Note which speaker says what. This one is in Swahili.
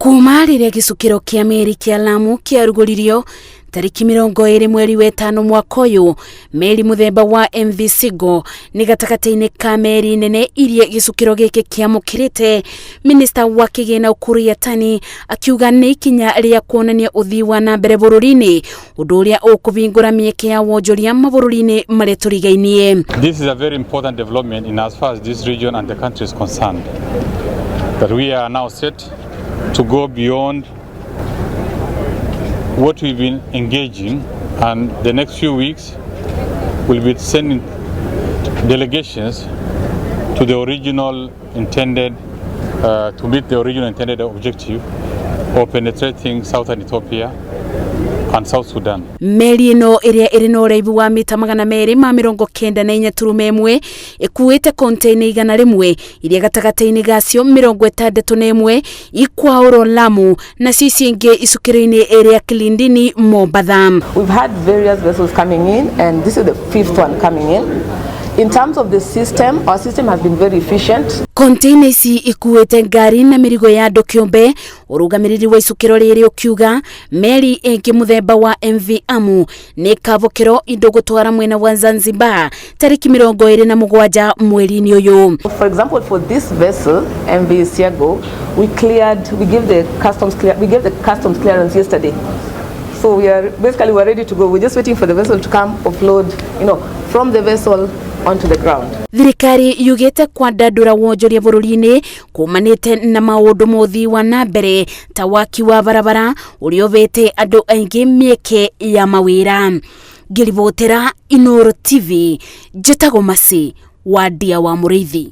Speaker 1: Kuma rĩrĩa gĩcukĩro kĩa meri kĩa Lamu kĩarugũririo tariki 20 mweri wa 5 mwaka ũyũ, meri muthemba wa MV Sigo nĩ gatagatainĩ ka meri nene iria gĩcukĩro gĩkĩ kĩamũkĩrĩte. Minista wa kĩgĩna Ukur Yatani akiuga nĩ ikinya rĩa kuonania ũthii wa na mbere bũrũri-inĩ, ũndũ ũrĩa ũkũbingũra mĩeke ya wonjoria mabũrũri-inĩ marĩa tũrigainie.
Speaker 2: This is a very important development in as far as this region and the country is concerned, that we are now set to go beyond what we've been engaging, and the next few weeks we'll be sending delegations to the original intended to meet the original intended objective of penetrating southern Ethiopia and South Sudan.
Speaker 1: Meri ĩno ĩrĩa ĩrĩ na ũraibu wa mita 294 ĩkuĩte container 100 iria gatagatainĩ gacio 61 ikwaũrwo Lamu na cici ingĩ icukĩro-inĩ ĩrĩa Kilindini Mombasa.
Speaker 3: We've had various vessels coming in, and this is the 5th one coming in. In terms of the system, our system has been very efficient.
Speaker 1: Container ici ikuĩte ngari na mĩrigo ya andũ kĩũmbe. Ũrũgamĩrĩri wa icukĩro rĩrĩ ũkiuga meri ĩngĩ muthemba wa MV Amu nĩ kabũkĩro indo gũtwara mwena wa Zanzibar tariki 27 mweri-inĩ ũyũ.
Speaker 3: For example, for this vessel MV Sigo, we gave the customs clearance yesterday. So we're ready to go. We're just waiting for the vessel to come offload, from the vessel onto the ground.
Speaker 1: Thirikari yugĩte kwandandũra wonjoria bũrũri-inĩ kumanĩte na maũndũ mothi wa na mbere ta waki wa barabara ũrĩa ũbete andũ aingĩ mĩeke ya mawĩra. Ngĩribotera Inooro TV, njĩtagwo Masi wa Ndia wa Mũrĩithi.